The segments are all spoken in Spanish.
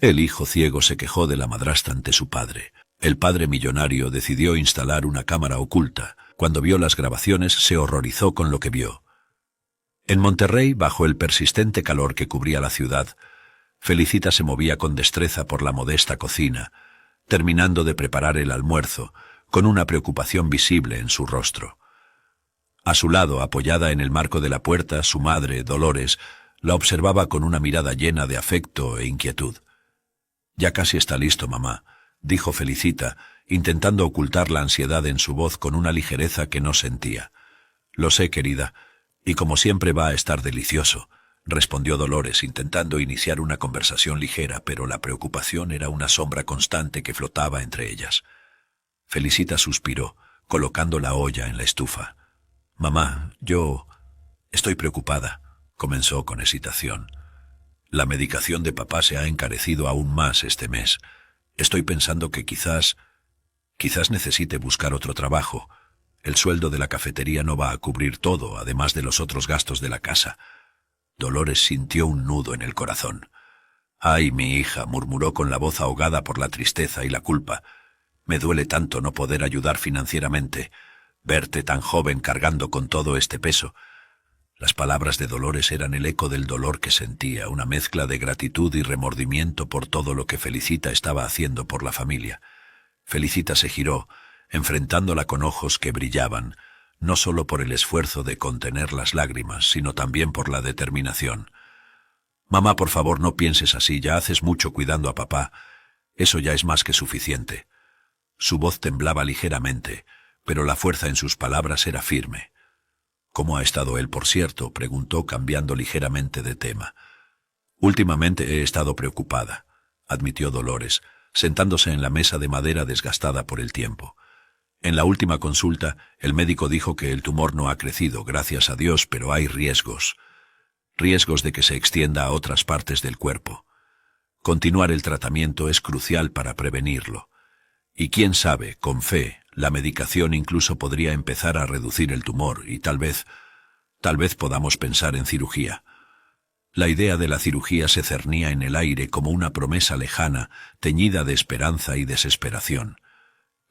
El hijo ciego se quejó de la madrastra ante su padre. El padre millonario decidió instalar una cámara oculta. Cuando vio las grabaciones, se horrorizó con lo que vio. En Monterrey, bajo el persistente calor que cubría la ciudad, Felicita se movía con destreza por la modesta cocina, terminando de preparar el almuerzo, con una preocupación visible en su rostro. A su lado, apoyada en el marco de la puerta, su madre, Dolores, la observaba con una mirada llena de afecto e inquietud. «Ya casi está listo, mamá», dijo Felicita, intentando ocultar la ansiedad en su voz con una ligereza que no sentía. «Lo sé, querida, y como siempre va a estar delicioso», respondió Dolores, intentando iniciar una conversación ligera, pero la preocupación era una sombra constante que flotaba entre ellas. Felicita suspiró, colocando la olla en la estufa. «Mamá, yo estoy preocupada», comenzó con hesitación. «La medicación de papá se ha encarecido aún más este mes. Estoy pensando que quizás necesite buscar otro trabajo. El sueldo de la cafetería no va a cubrir todo, además de los otros gastos de la casa». Dolores sintió un nudo en el corazón. «Ay, mi hija», murmuró con la voz ahogada por la tristeza y la culpa. «Me duele tanto no poder ayudar financieramente. Verte tan joven cargando con todo este peso». Las palabras de Dolores eran el eco del dolor que sentía, una mezcla de gratitud y remordimiento por todo lo que Felicita estaba haciendo por la familia. Felicita se giró, enfrentándola con ojos que brillaban, no solo por el esfuerzo de contener las lágrimas, sino también por la determinación. «Mamá, por favor, no pienses así, ya haces mucho cuidando a papá. Eso ya es más que suficiente». Su voz temblaba ligeramente, pero la fuerza en sus palabras era firme. «¿Cómo ha estado él, por cierto?», preguntó, cambiando ligeramente de tema. «Últimamente he estado preocupada», admitió Dolores, sentándose en la mesa de madera desgastada por el tiempo. «En la última consulta, el médico dijo que el tumor no ha crecido, gracias a Dios, pero hay riesgos de que se extienda a otras partes del cuerpo. Continuar el tratamiento es crucial para prevenirlo. Y quién sabe, con fe, la medicación incluso podría empezar a reducir el tumor y tal vez podamos pensar en cirugía». La idea de la cirugía se cernía en el aire como una promesa lejana, teñida de esperanza y desesperación.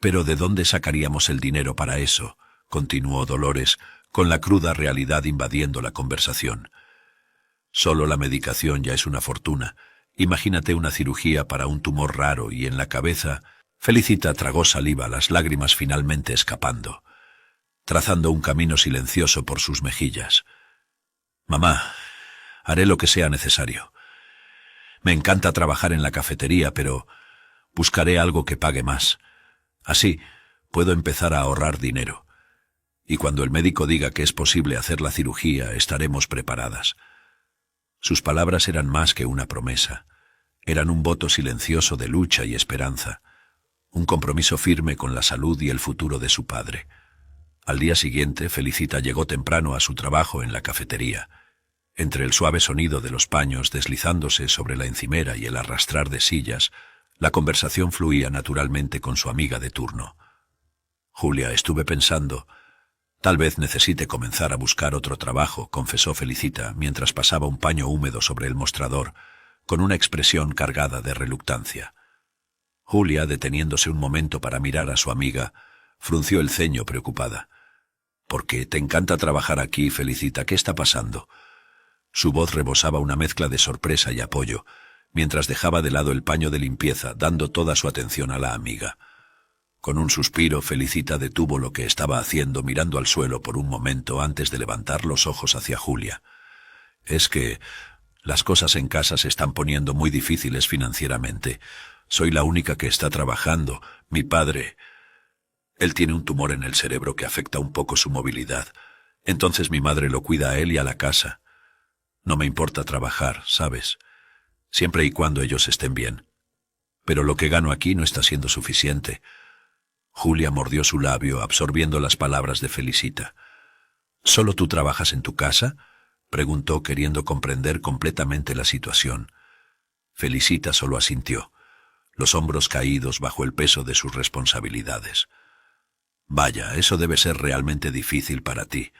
«¿Pero de dónde sacaríamos el dinero para eso?», continuó Dolores, con la cruda realidad invadiendo la conversación. «Solo la medicación ya es una fortuna. Imagínate una cirugía para un tumor raro y en la cabeza». Felicita tragó saliva, las lágrimas finalmente escapando, trazando un camino silencioso por sus mejillas. «Mamá, haré lo que sea necesario. Me encanta trabajar en la cafetería, pero buscaré algo que pague más. Así puedo empezar a ahorrar dinero. Y cuando el médico diga que es posible hacer la cirugía, estaremos preparadas». Sus palabras eran más que una promesa. Eran un voto silencioso de lucha y esperanza. Un compromiso firme con la salud y el futuro de su padre. Al día siguiente, Felicita llegó temprano a su trabajo en la cafetería. Entre el suave sonido de los paños deslizándose sobre la encimera y el arrastrar de sillas, la conversación fluía naturalmente con su amiga de turno. «Julia, estuve pensando, tal vez necesite comenzar a buscar otro trabajo», confesó Felicita, mientras pasaba un paño húmedo sobre el mostrador, con una expresión cargada de reluctancia. Julia, deteniéndose un momento para mirar a su amiga, frunció el ceño preocupada. «¿Por qué te encanta trabajar aquí, Felicita? ¿Qué está pasando?». Su voz rebosaba una mezcla de sorpresa y apoyo, mientras dejaba de lado el paño de limpieza, dando toda su atención a la amiga. Con un suspiro, Felicita detuvo lo que estaba haciendo, mirando al suelo por un momento antes de levantar los ojos hacia Julia. «Es que las cosas en casa se están poniendo muy difíciles financieramente. Soy la única que está trabajando. Mi padre, él tiene un tumor en el cerebro que afecta un poco su movilidad. Entonces mi madre lo cuida a él y a la casa. No me importa trabajar, ¿sabes? Siempre y cuando ellos estén bien. Pero lo que gano aquí no está siendo suficiente». Julia mordió su labio, absorbiendo las palabras de Felicita. «¿Solo tú trabajas en tu casa?», preguntó, queriendo comprender completamente la situación. Felicita solo asintió, los hombros caídos bajo el peso de sus responsabilidades. «Vaya, eso debe ser realmente difícil para ti»,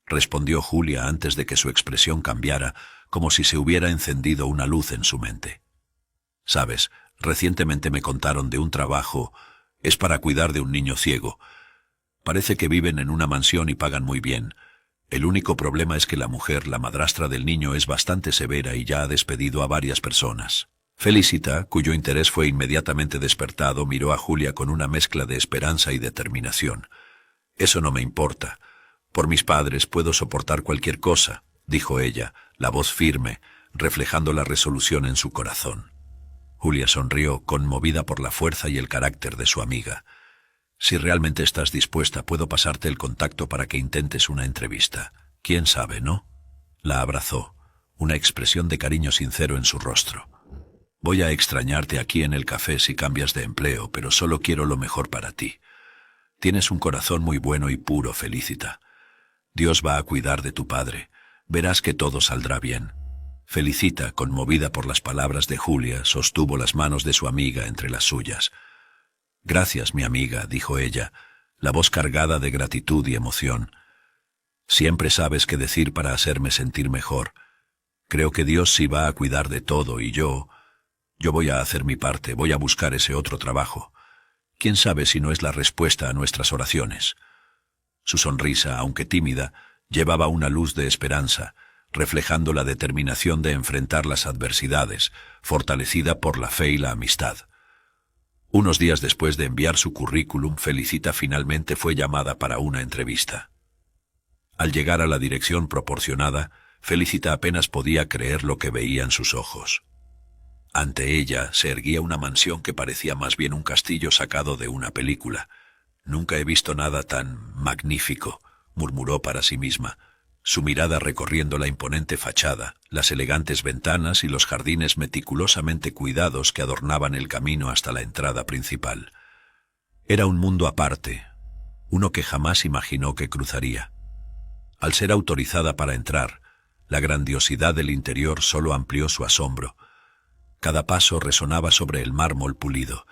respondió Julia antes de que su expresión cambiara, como si se hubiera encendido una luz en su mente. Sabes, recientemente me contaron de un trabajo. Es para cuidar de un niño ciego. Parece que viven en una mansión y pagan muy bien. El único problema es que la mujer, la madrastra del niño, es bastante severa y ya ha despedido a varias personas. Felicita, cuyo interés fue inmediatamente despertado, miró a Julia con una mezcla de esperanza y determinación. «Eso no me importa. Por mis padres puedo soportar cualquier cosa», dijo ella, la voz firme, reflejando la resolución en su corazón. Julia sonrió, conmovida por la fuerza y el carácter de su amiga. «Si realmente estás dispuesta, puedo pasarte el contacto para que intentes una entrevista. ¿Quién sabe, no?». La abrazó, una expresión de cariño sincero en su rostro. «Voy a extrañarte aquí en el café si cambias de empleo, pero solo quiero lo mejor para ti. Tienes un corazón muy bueno y puro, Felicita. Dios va a cuidar de tu padre. Verás que todo saldrá bien». Felicita, conmovida por las palabras de Julia, sostuvo las manos de su amiga entre las suyas. «Gracias, mi amiga», dijo ella, la voz cargada de gratitud y emoción. «Siempre sabes qué decir para hacerme sentir mejor. Creo que Dios sí va a cuidar de todo y yo voy a hacer mi parte, voy a buscar ese otro trabajo. ¿Quién sabe si no es la respuesta a nuestras oraciones?». Su sonrisa, aunque tímida, llevaba una luz de esperanza, reflejando la determinación de enfrentar las adversidades, fortalecida por la fe y la amistad. Unos días después de enviar su currículum, Felicita finalmente fue llamada para una entrevista. Al llegar a la dirección proporcionada, Felicita apenas podía creer lo que veía en sus ojos. Ante ella se erguía una mansión que parecía más bien un castillo sacado de una película. «Nunca he visto nada tan magnífico», murmuró para sí misma, su mirada recorriendo la imponente fachada, las elegantes ventanas y los jardines meticulosamente cuidados que adornaban el camino hasta la entrada principal. Era un mundo aparte, uno que jamás imaginó que cruzaría. Al ser autorizada para entrar, la grandiosidad del interior solo amplió su asombro. Cada paso resonaba sobre el mármol pulido,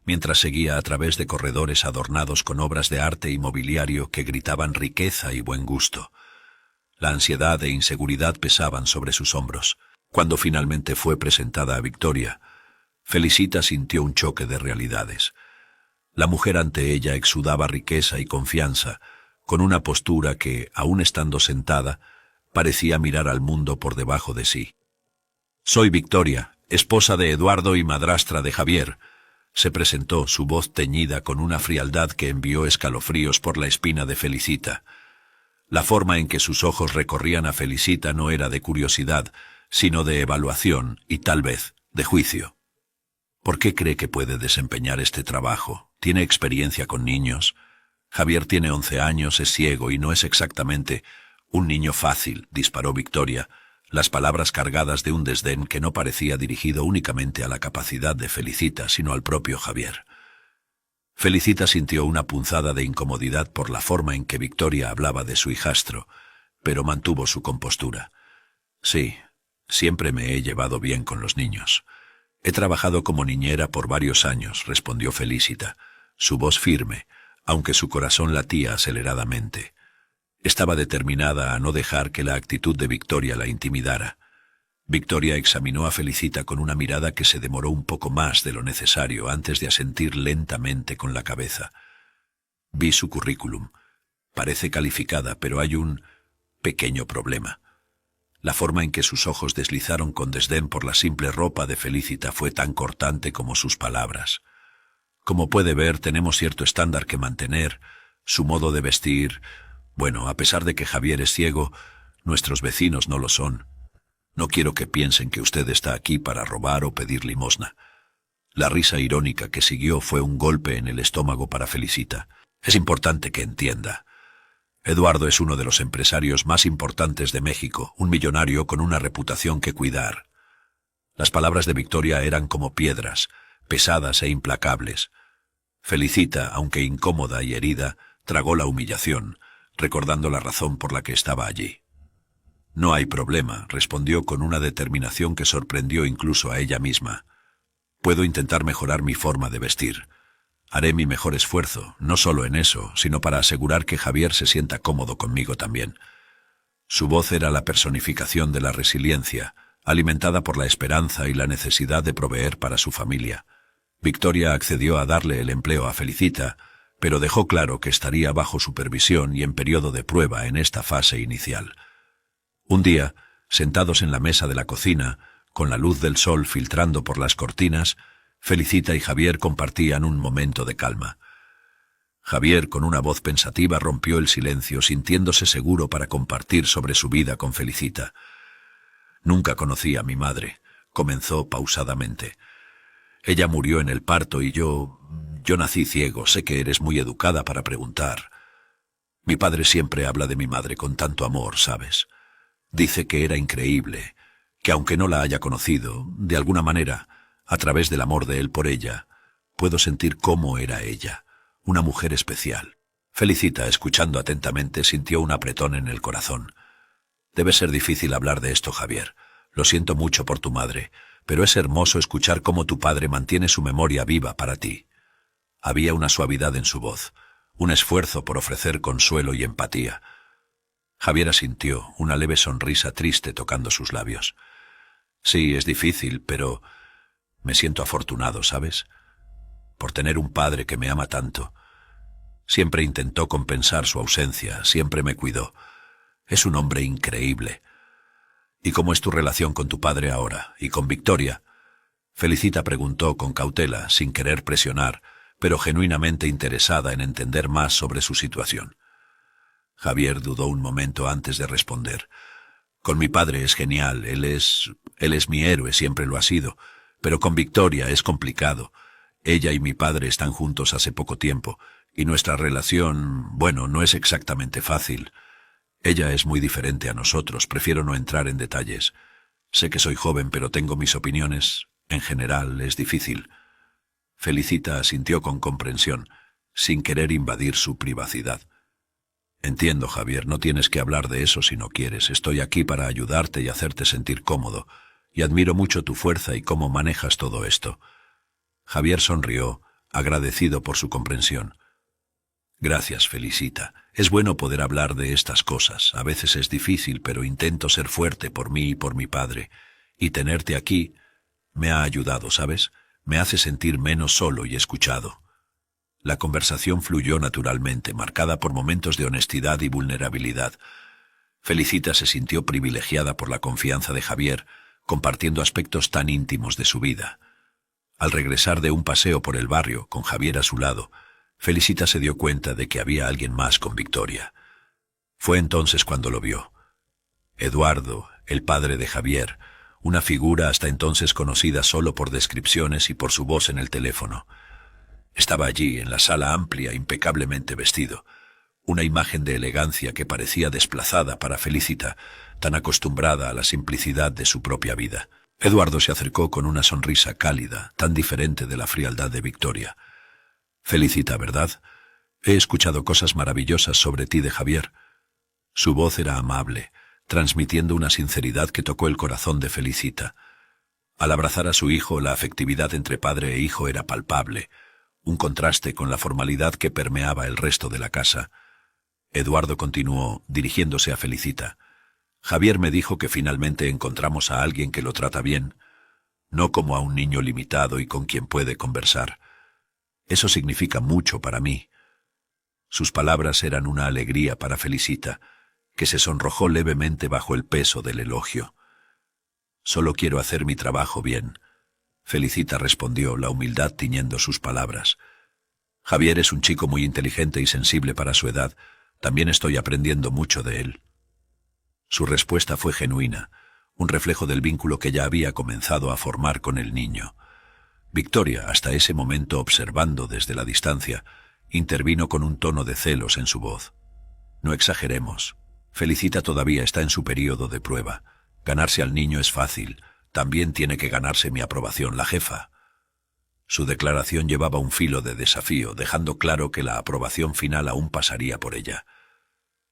mientras seguía a través de corredores adornados con obras de arte y mobiliario que gritaban riqueza y buen gusto. La ansiedad e inseguridad pesaban sobre sus hombros. Cuando finalmente fue presentada a Victoria, Felicita sintió un choque de realidades. La mujer ante ella exudaba riqueza y confianza, con una postura que, aun estando sentada, parecía mirar al mundo por debajo de sí. «Soy Victoria, esposa de Eduardo y madrastra de Javier», se presentó, su voz teñida con una frialdad que envió escalofríos por la espina de Felicita. La forma en que sus ojos recorrían a Felicita no era de curiosidad, sino de evaluación y, tal vez, de juicio. ¿Por qué cree que puede desempeñar este trabajo? ¿Tiene experiencia con niños? Javier tiene 11 años, es ciego y no es exactamente un niño fácil, disparó Victoria, las palabras cargadas de un desdén que no parecía dirigido únicamente a la capacidad de Felicita, sino al propio Javier. Felicita sintió una punzada de incomodidad por la forma en que Victoria hablaba de su hijastro, pero mantuvo su compostura. «Sí, siempre me he llevado bien con los niños. He trabajado como niñera por varios años», respondió Felicita, su voz firme, aunque su corazón latía aceleradamente. Estaba determinada a no dejar que la actitud de Victoria la intimidara. Victoria examinó a Felicita con una mirada que se demoró un poco más de lo necesario antes de asentir lentamente con la cabeza. «Vi su currículum. Parece calificada, pero hay un pequeño problema». La forma en que sus ojos deslizaron con desdén por la simple ropa de Felicita fue tan cortante como sus palabras. «Como puede ver, tenemos cierto estándar que mantener, su modo de vestir. Bueno, a pesar de que Javier es ciego, nuestros vecinos no lo son. No quiero que piensen que usted está aquí para robar o pedir limosna». La risa irónica que siguió fue un golpe en el estómago para Felicita. «Es importante que entienda. Eduardo es uno de los empresarios más importantes de México, un millonario con una reputación que cuidar». Las palabras de Victoria eran como piedras, pesadas e implacables. Felicita, aunque incómoda y herida, tragó la humillación, recordando la razón por la que estaba allí. «No hay problema», respondió con una determinación que sorprendió incluso a ella misma. «Puedo intentar mejorar mi forma de vestir. Haré mi mejor esfuerzo, no solo en eso, sino para asegurar que Javier se sienta cómodo conmigo también». Su voz era la personificación de la resiliencia, alimentada por la esperanza y la necesidad de proveer para su familia. Victoria accedió a darle el empleo a Felicita, pero dejó claro que estaría bajo supervisión y en periodo de prueba en esta fase inicial. Un día, sentados en la mesa de la cocina, con la luz del sol filtrando por las cortinas, Felicita y Javier compartían un momento de calma. Javier, con una voz pensativa, rompió el silencio, sintiéndose seguro para compartir sobre su vida con Felicita. «Nunca conocí a mi madre», comenzó pausadamente. «Ella murió en el parto y yo nací ciego. Sé que eres muy educada para preguntar. Mi padre siempre habla de mi madre con tanto amor, ¿sabes? Dice que era increíble, que aunque no la haya conocido, de alguna manera, a través del amor de él por ella, puedo sentir cómo era ella, una mujer especial». Felicita, escuchando atentamente, sintió un apretón en el corazón. «Debe ser difícil hablar de esto, Javier. Lo siento mucho por tu madre, pero es hermoso escuchar cómo tu padre mantiene su memoria viva para ti». Había una suavidad en su voz, un esfuerzo por ofrecer consuelo y empatía. Javier asintió, una leve sonrisa triste tocando sus labios. «Sí, es difícil, pero me siento afortunado, ¿sabes? Por tener un padre que me ama tanto. Siempre intentó compensar su ausencia, siempre me cuidó. Es un hombre increíble». «¿Y cómo es tu relación con tu padre ahora? ¿Y con Victoria?». Felicita preguntó con cautela, sin querer presionar, pero genuinamente interesada en entender más sobre su situación. Javier dudó un momento antes de responder. «Con mi padre es genial, él es mi héroe, siempre lo ha sido, pero con Victoria es complicado. Ella y mi padre están juntos hace poco tiempo, y nuestra relación, bueno, no es exactamente fácil. Ella es muy diferente a nosotros, prefiero no entrar en detalles. Sé que soy joven, pero tengo mis opiniones. En general, es difícil». Felicita asintió con comprensión, sin querer invadir su privacidad. «Entiendo, Javier, no tienes que hablar de eso si no quieres. Estoy aquí para ayudarte y hacerte sentir cómodo, y admiro mucho tu fuerza y cómo manejas todo esto». Javier sonrió, agradecido por su comprensión. «Gracias, Felicita. Es bueno poder hablar de estas cosas. A veces es difícil, pero intento ser fuerte por mí y por mi padre. Y tenerte aquí me ha ayudado, ¿sabes? Me hace sentir menos solo y escuchado». La conversación fluyó naturalmente, marcada por momentos de honestidad y vulnerabilidad. Felicita se sintió privilegiada por la confianza de Javier, compartiendo aspectos tan íntimos de su vida. Al regresar de un paseo por el barrio, con Javier a su lado, Felicita se dio cuenta de que había alguien más con Victoria. Fue entonces cuando lo vio. Eduardo, el padre de Javier, una figura hasta entonces conocida solo por descripciones y por su voz en el teléfono. Estaba allí, en la sala amplia, impecablemente vestido, una imagen de elegancia que parecía desplazada para Felicita, tan acostumbrada a la simplicidad de su propia vida. Eduardo se acercó con una sonrisa cálida, tan diferente de la frialdad de Victoria. «Felicita, ¿verdad? He escuchado cosas maravillosas sobre ti de Javier». Su voz era amable, transmitiendo una sinceridad que tocó el corazón de Felicita. Al abrazar a su hijo, la afectividad entre padre e hijo era palpable, un contraste con la formalidad que permeaba el resto de la casa. Eduardo continuó, dirigiéndose a Felicita. «Javier me dijo que finalmente encontramos a alguien que lo trata bien, no como a un niño limitado y con quien puede conversar. Eso significa mucho para mí». Sus palabras eran una alegría para Felicita, que se sonrojó levemente bajo el peso del elogio. «Solo quiero hacer mi trabajo bien», Felicita respondió, la humildad tiñendo sus palabras. «Javier es un chico muy inteligente y sensible para su edad. También estoy aprendiendo mucho de él». Su respuesta fue genuina, un reflejo del vínculo que ya había comenzado a formar con el niño. Victoria, hasta ese momento observando desde la distancia, intervino con un tono de celos en su voz. «No exageremos. Felicita todavía está en su período de prueba. Ganarse al niño es fácil. También tiene que ganarse mi aprobación, la jefa». Su declaración llevaba un filo de desafío, dejando claro que la aprobación final aún pasaría por ella.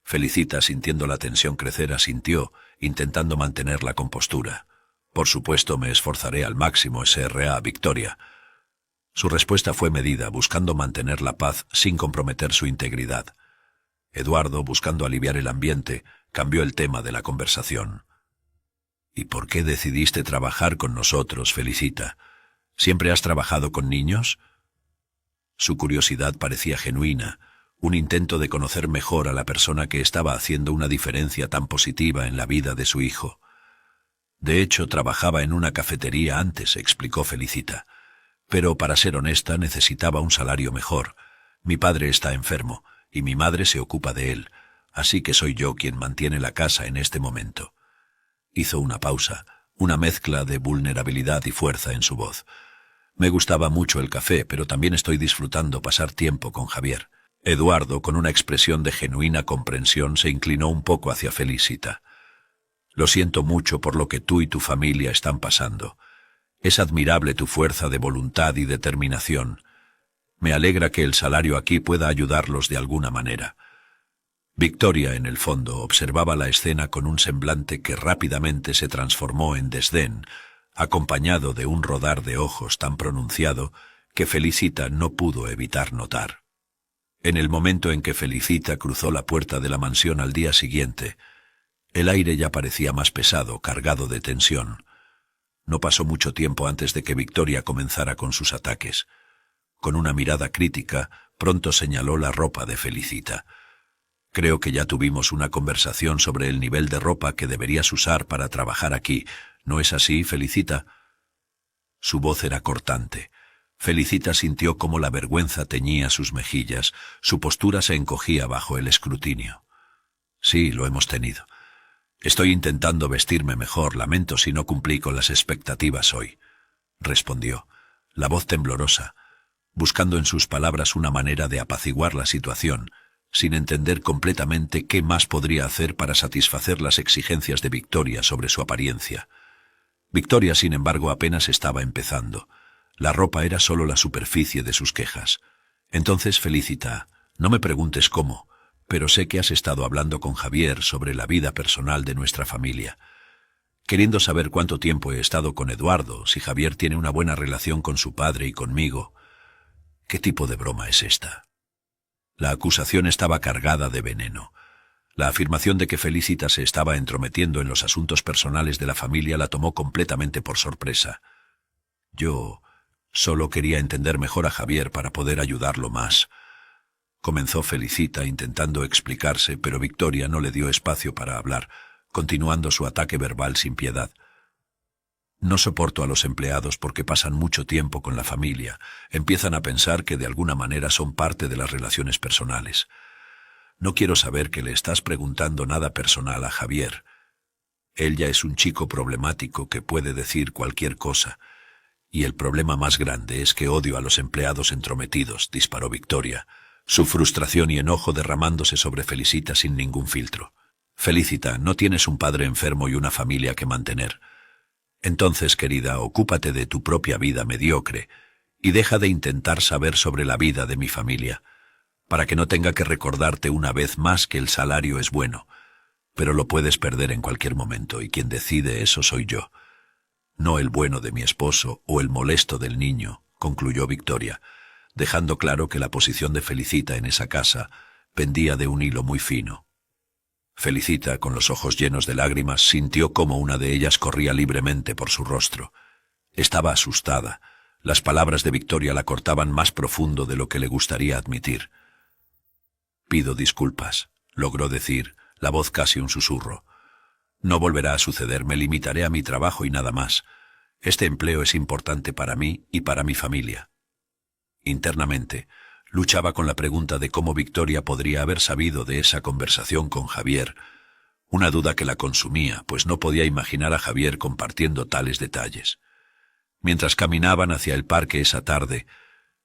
Felicita, sintiendo la tensión crecer, asintió, intentando mantener la compostura. «Por supuesto, me esforzaré al máximo, SRA, Victoria». Su respuesta fue medida, buscando mantener la paz sin comprometer su integridad. Eduardo, buscando aliviar el ambiente, cambió el tema de la conversación. ¿Y por qué decidiste trabajar con nosotros, Felicita? ¿Siempre has trabajado con niños? Su curiosidad parecía genuina, un intento de conocer mejor a la persona que estaba haciendo una diferencia tan positiva en la vida de su hijo. De hecho, trabajaba en una cafetería antes, explicó Felicita. Pero, para ser honesta, necesitaba un salario mejor. Mi padre está enfermo, y mi madre se ocupa de él, así que soy yo quien mantiene la casa en este momento. Hizo una pausa, una mezcla de vulnerabilidad y fuerza en su voz. Me gustaba mucho el café, pero también estoy disfrutando pasar tiempo con Javier. Eduardo, con una expresión de genuina comprensión, se inclinó un poco hacia Felicita. Lo siento mucho por lo que tú y tu familia están pasando. Es admirable tu fuerza de voluntad y determinación. Me alegra que el salario aquí pueda ayudarlos de alguna manera. Victoria, en el fondo, observaba la escena con un semblante que rápidamente se transformó en desdén, acompañado de un rodar de ojos tan pronunciado que Felicita no pudo evitar notar. En el momento en que Felicita cruzó la puerta de la mansión al día siguiente, el aire ya parecía más pesado, cargado de tensión. No pasó mucho tiempo antes de que Victoria comenzara con sus ataques. Con una mirada crítica, pronto señaló la ropa de Felicita. Creo que ya tuvimos una conversación sobre el nivel de ropa que deberías usar para trabajar aquí. ¿No es así, Felicita? Su voz era cortante. Felicita sintió cómo la vergüenza teñía sus mejillas, su postura se encogía bajo el escrutinio. Sí, lo hemos tenido. Estoy intentando vestirme mejor, lamento si no cumplí con las expectativas hoy, respondió, la voz temblorosa, buscando en sus palabras una manera de apaciguar la situación, sin entender completamente qué más podría hacer para satisfacer las exigencias de Victoria sobre su apariencia. Victoria, sin embargo, apenas estaba empezando. La ropa era solo la superficie de sus quejas. Entonces, Felicita, no me preguntes cómo, pero sé que has estado hablando con Javier sobre la vida personal de nuestra familia. Queriendo saber cuánto tiempo he estado con Eduardo, si Javier tiene una buena relación con su padre y conmigo. ¿Qué tipo de broma es esta? La acusación estaba cargada de veneno. La afirmación de que Felicita se estaba entrometiendo en los asuntos personales de la familia la tomó completamente por sorpresa. Yo solo quería entender mejor a Javier para poder ayudarlo más. Comenzó Felicita intentando explicarse, pero Victoria no le dio espacio para hablar, continuando su ataque verbal sin piedad. No soporto a los empleados porque pasan mucho tiempo con la familia. Empiezan a pensar que de alguna manera son parte de las relaciones personales. No quiero saber que le estás preguntando nada personal a Javier. Él ya es un chico problemático que puede decir cualquier cosa. Y el problema más grande es que odio a los empleados entrometidos, disparó Victoria, su frustración y enojo derramándose sobre Felicita sin ningún filtro. Felicita, no tienes un padre enfermo y una familia que mantener. Entonces, querida, ocúpate de tu propia vida mediocre y deja de intentar saber sobre la vida de mi familia, para que no tenga que recordarte una vez más que el salario es bueno, pero lo puedes perder en cualquier momento y quien decide eso soy yo. No el bueno de mi esposo o el molesto del niño, concluyó Victoria, dejando claro que la posición de Felicita en esa casa pendía de un hilo muy fino. Felicita, con los ojos llenos de lágrimas, sintió cómo una de ellas corría libremente por su rostro. Estaba asustada. Las palabras de Victoria la cortaban más profundo de lo que le gustaría admitir. Pido disculpas, logró decir, la voz casi un susurro. No volverá a suceder, me limitaré a mi trabajo y nada más. Este empleo es importante para mí y para mi familia. Internamente, luchaba con la pregunta de cómo Victoria podría haber sabido de esa conversación con Javier, una duda que la consumía, pues no podía imaginar a Javier compartiendo tales detalles. Mientras caminaban hacia el parque esa tarde,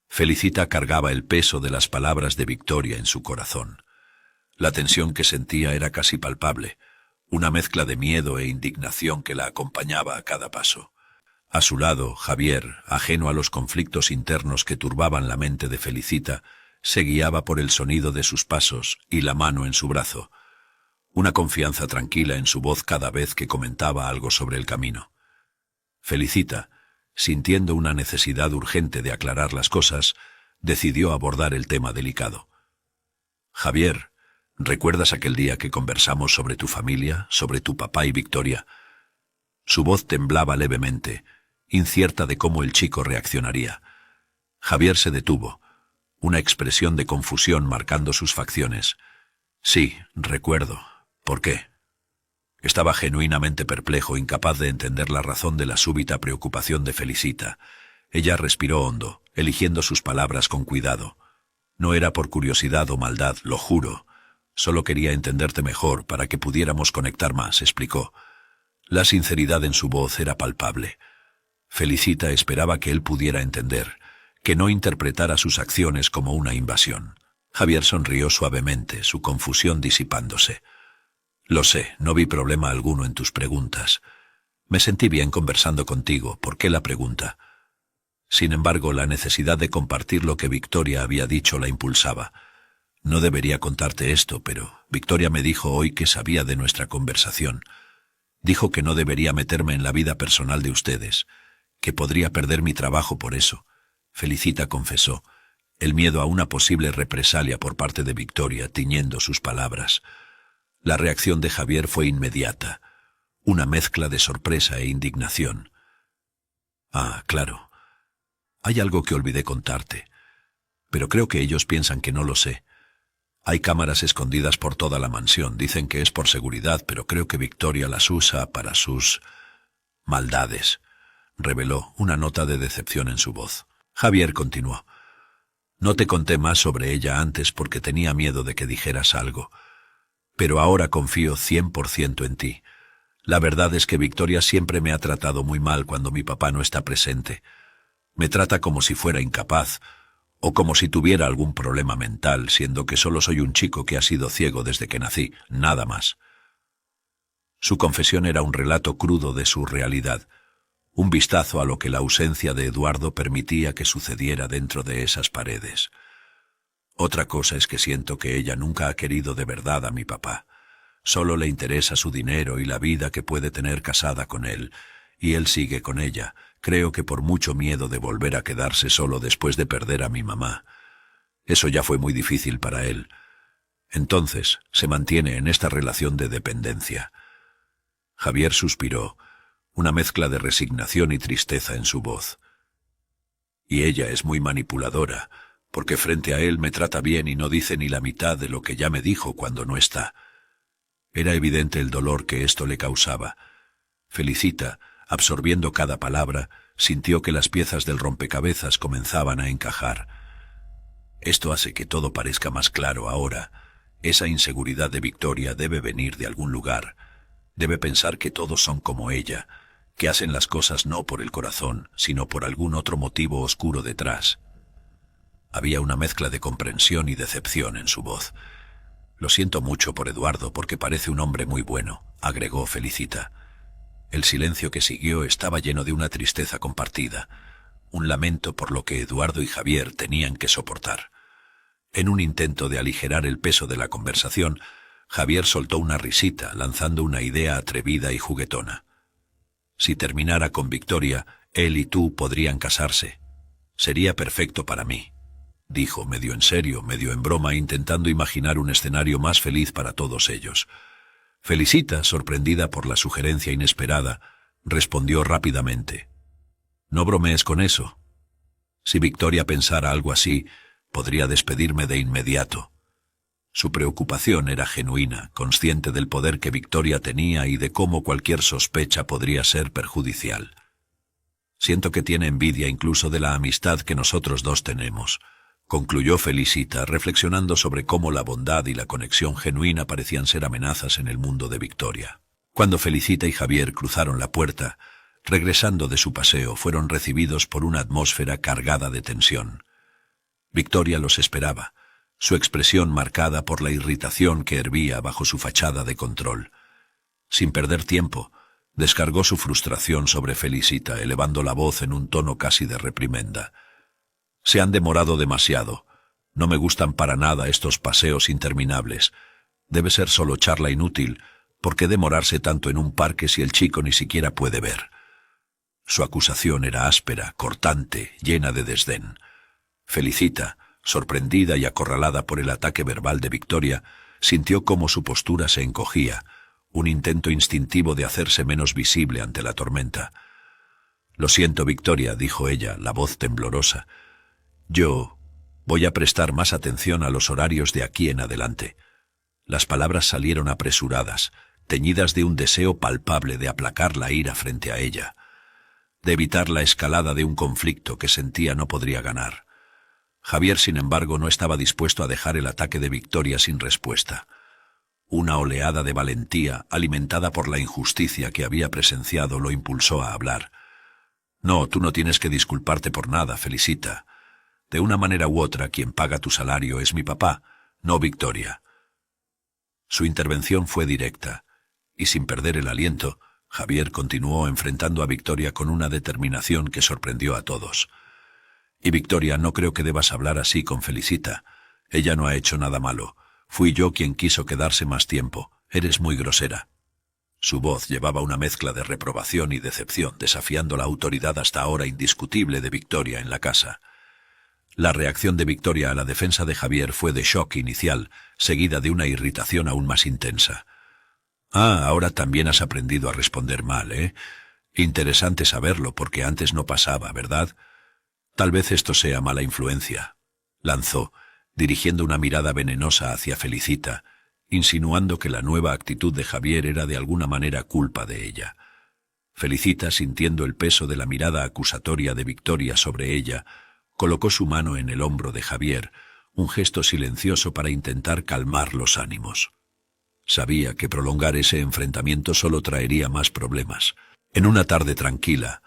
Felicita cargaba el peso de las palabras de Victoria en su corazón. La tensión que sentía era casi palpable, una mezcla de miedo e indignación que la acompañaba a cada paso. A su lado, Javier, ajeno a los conflictos internos que turbaban la mente de Felicita, se guiaba por el sonido de sus pasos y la mano en su brazo, una confianza tranquila en su voz cada vez que comentaba algo sobre el camino. Felicita, sintiendo una necesidad urgente de aclarar las cosas, decidió abordar el tema delicado. Javier, ¿recuerdas aquel día que conversamos sobre tu familia, sobre tu papá y Victoria? Su voz temblaba levemente, incierta de cómo el chico reaccionaría. Javier se detuvo, una expresión de confusión marcando sus facciones. Sí, recuerdo. ¿Por qué? Estaba genuinamente perplejo, incapaz de entender la razón de la súbita preocupación de Felicita. Ella respiró hondo, eligiendo sus palabras con cuidado. No era por curiosidad o maldad, lo juro. Solo quería entenderte mejor para que pudiéramos conectar más, explicó. La sinceridad en su voz era palpable. Felicita esperaba que él pudiera entender, que no interpretara sus acciones como una invasión. Javier sonrió suavemente, su confusión disipándose. Lo sé, no vi problema alguno en tus preguntas. Me sentí bien conversando contigo. ¿Por qué la pregunta? Sin embargo, la necesidad de compartir lo que Victoria había dicho la impulsaba. No debería contarte esto, pero Victoria me dijo hoy que sabía de nuestra conversación. Dijo que no debería meterme en la vida personal de ustedes, que podría perder mi trabajo por eso. Felicita confesó, el miedo a una posible represalia por parte de Victoria tiñendo sus palabras. La reacción de Javier fue inmediata, una mezcla de sorpresa e indignación. Ah, claro. Hay algo que olvidé contarte, pero creo que ellos piensan que no lo sé. Hay cámaras escondidas por toda la mansión. Dicen que es por seguridad, pero creo que Victoria las usa para sus maldades, reveló una nota de decepción en su voz. Javier continuó. No te conté más sobre ella antes porque tenía miedo de que dijeras algo, pero ahora confío 100% en ti. La verdad es que Victoria siempre me ha tratado muy mal cuando mi papá no está presente. Me trata como si fuera incapaz, o como si tuviera algún problema mental, siendo que solo soy un chico que ha sido ciego desde que nací, nada más. Su confesión era un relato crudo de su realidad, un vistazo a lo que la ausencia de Eduardo permitía que sucediera dentro de esas paredes. Otra cosa es que siento que ella nunca ha querido de verdad a mi papá. Solo le interesa su dinero y la vida que puede tener casada con él, y él sigue con ella. Creo que por mucho miedo de volver a quedarse solo después de perder a mi mamá. Eso ya fue muy difícil para él. Entonces, se mantiene en esta relación de dependencia. Javier suspiró, una mezcla de resignación y tristeza en su voz. Y ella es muy manipuladora, porque frente a él me trata bien y no dice ni la mitad de lo que ya me dijo cuando no está. Era evidente el dolor que esto le causaba. Felicita, absorbiendo cada palabra, sintió que las piezas del rompecabezas comenzaban a encajar. Esto hace que todo parezca más claro ahora. Esa inseguridad de Victoria debe venir de algún lugar. Debe pensar que todos son como ella, que hacen las cosas no por el corazón, sino por algún otro motivo oscuro detrás. Había una mezcla de comprensión y decepción en su voz. Lo siento mucho por Eduardo, porque parece un hombre muy bueno, agregó Felicita. El silencio que siguió estaba lleno de una tristeza compartida, un lamento por lo que Eduardo y Javier tenían que soportar. En un intento de aligerar el peso de la conversación, Javier soltó una risita, lanzando una idea atrevida y juguetona. Si terminara con Victoria, él y tú podrían casarse. Sería perfecto para mí, dijo, medio en serio, medio en broma, intentando imaginar un escenario más feliz para todos ellos. Felicita, sorprendida por la sugerencia inesperada, respondió rápidamente. No bromees con eso. Si Victoria pensara algo así, podría despedirme de inmediato. Su preocupación era genuina, consciente del poder que Victoria tenía y de cómo cualquier sospecha podría ser perjudicial. Siento que tiene envidia incluso de la amistad que nosotros dos tenemos, concluyó Felicita, reflexionando sobre cómo la bondad y la conexión genuina parecían ser amenazas en el mundo de Victoria. Cuando Felicita y Javier cruzaron la puerta, regresando de su paseo, fueron recibidos por una atmósfera cargada de tensión. Victoria los esperaba, su expresión marcada por la irritación que hervía bajo su fachada de control. Sin perder tiempo, descargó su frustración sobre Felicita, elevando la voz en un tono casi de reprimenda. Se han demorado demasiado. No me gustan para nada estos paseos interminables. Debe ser solo charla inútil. ¿Por qué demorarse tanto en un parque si el chico ni siquiera puede ver? Su acusación era áspera, cortante, llena de desdén. Felicita, sorprendida y acorralada por el ataque verbal de Victoria, sintió cómo su postura se encogía, un intento instintivo de hacerse menos visible ante la tormenta. «Lo siento, Victoria», dijo ella, la voz temblorosa. «Yo voy a prestar más atención a los horarios de aquí en adelante». Las palabras salieron apresuradas, teñidas de un deseo palpable de aplacar la ira frente a ella, de evitar la escalada de un conflicto que sentía no podría ganar. Javier, sin embargo, no estaba dispuesto a dejar el ataque de Victoria sin respuesta. Una oleada de valentía, alimentada por la injusticia que había presenciado, lo impulsó a hablar. «No, tú no tienes que disculparte por nada, Felicita. De una manera u otra, quien paga tu salario es mi papá, no Victoria». Su intervención fue directa, y sin perder el aliento, Javier continuó enfrentando a Victoria con una determinación que sorprendió a todos. «Y Victoria, no creo que debas hablar así con Felicita. Ella no ha hecho nada malo. Fui yo quien quiso quedarse más tiempo. Eres muy grosera». Su voz llevaba una mezcla de reprobación y decepción, desafiando la autoridad hasta ahora indiscutible de Victoria en la casa. La reacción de Victoria a la defensa de Javier fue de shock inicial, seguida de una irritación aún más intensa. «Ah, ahora también has aprendido a responder mal, ¿eh? Interesante saberlo, porque antes no pasaba, ¿verdad? Tal vez esto sea mala influencia», lanzó, dirigiendo una mirada venenosa hacia Felicita, insinuando que la nueva actitud de Javier era de alguna manera culpa de ella. Felicita, sintiendo el peso de la mirada acusatoria de Victoria sobre ella, colocó su mano en el hombro de Javier, un gesto silencioso para intentar calmar los ánimos. Sabía que prolongar ese enfrentamiento solo traería más problemas. En una tarde tranquila,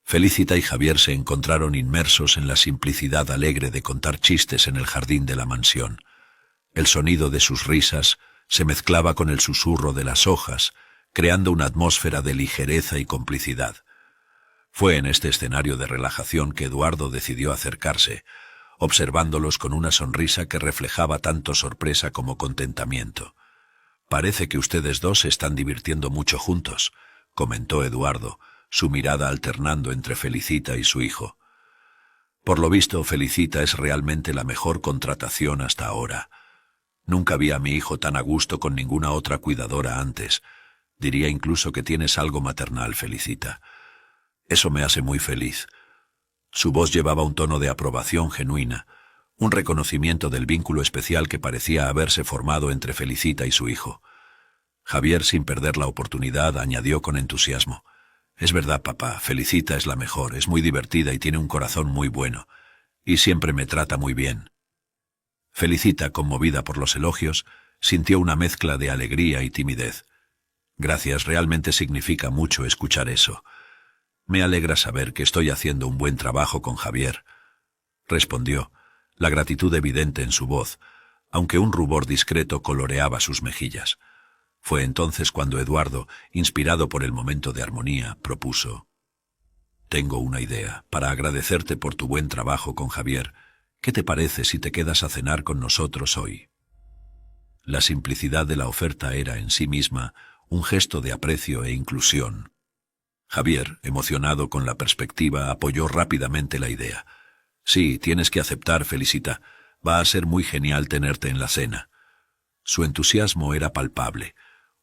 Felicita y Javier se encontraron inmersos en la simplicidad alegre de contar chistes en el jardín de la mansión. El sonido de sus risas se mezclaba con el susurro de las hojas, creando una atmósfera de ligereza y complicidad. Fue en este escenario de relajación que Eduardo decidió acercarse, observándolos con una sonrisa que reflejaba tanto sorpresa como contentamiento. «Parece que ustedes dos se están divirtiendo mucho juntos», comentó Eduardo, su mirada alternando entre Felicita y su hijo. «Por lo visto, Felicita es realmente la mejor contratación hasta ahora. Nunca vi a mi hijo tan a gusto con ninguna otra cuidadora antes. Diría incluso que tienes algo maternal, Felicita. Eso me hace muy feliz». Su voz llevaba un tono de aprobación genuina, un reconocimiento del vínculo especial que parecía haberse formado entre Felicita y su hijo. Javier, sin perder la oportunidad, añadió con entusiasmo: «Es verdad, papá, Felicita es la mejor, es muy divertida y tiene un corazón muy bueno, y siempre me trata muy bien». Felicita, conmovida por los elogios, sintió una mezcla de alegría y timidez. «Gracias, realmente significa mucho escuchar eso. Me alegra saber que estoy haciendo un buen trabajo con Javier», respondió, la gratitud evidente en su voz, aunque un rubor discreto coloreaba sus mejillas. Fue entonces cuando Eduardo, inspirado por el momento de armonía, propuso: «Tengo una idea. Para agradecerte por tu buen trabajo con Javier, ¿qué te parece si te quedas a cenar con nosotros hoy?». La simplicidad de la oferta era en sí misma un gesto de aprecio e inclusión. Javier, emocionado con la perspectiva, apoyó rápidamente la idea. «Sí, tienes que aceptar, Felicita. Va a ser muy genial tenerte en la cena». Su entusiasmo era palpable,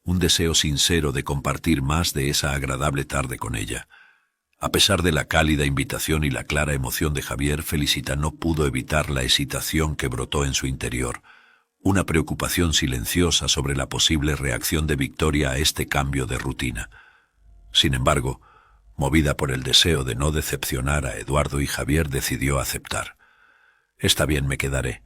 un deseo sincero de compartir más de esa agradable tarde con ella. A pesar de la cálida invitación y la clara emoción de Javier, Felicita no pudo evitar la excitación que brotó en su interior, una preocupación silenciosa sobre la posible reacción de Victoria a este cambio de rutina. Sin embargo, movida por el deseo de no decepcionar a Eduardo y Javier, decidió aceptar. «Está bien, me quedaré.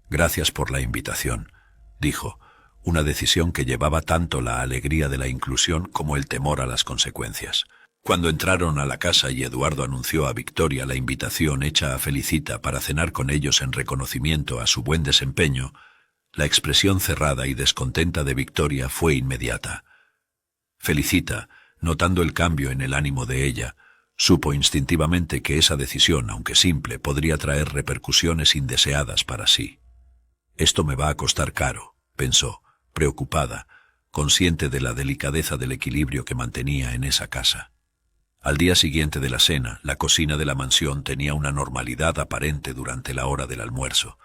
Gracias por la invitación», dijo, una decisión que llevaba tanto la alegría de la inclusión como el temor a las consecuencias. Cuando entraron a la casa y Eduardo anunció a Victoria la invitación hecha a Felicita para cenar con ellos en reconocimiento a su buen desempeño, la expresión cerrada y descontenta de Victoria fue inmediata. Felicita, notando el cambio en el ánimo de ella, supo instintivamente que esa decisión, aunque simple, podría traer repercusiones indeseadas para sí. «Esto me va a costar caro», pensó, preocupada, consciente de la delicadeza del equilibrio que mantenía en esa casa. Al día siguiente de la cena, la cocina de la mansión tenía una normalidad aparente durante la hora del almuerzo.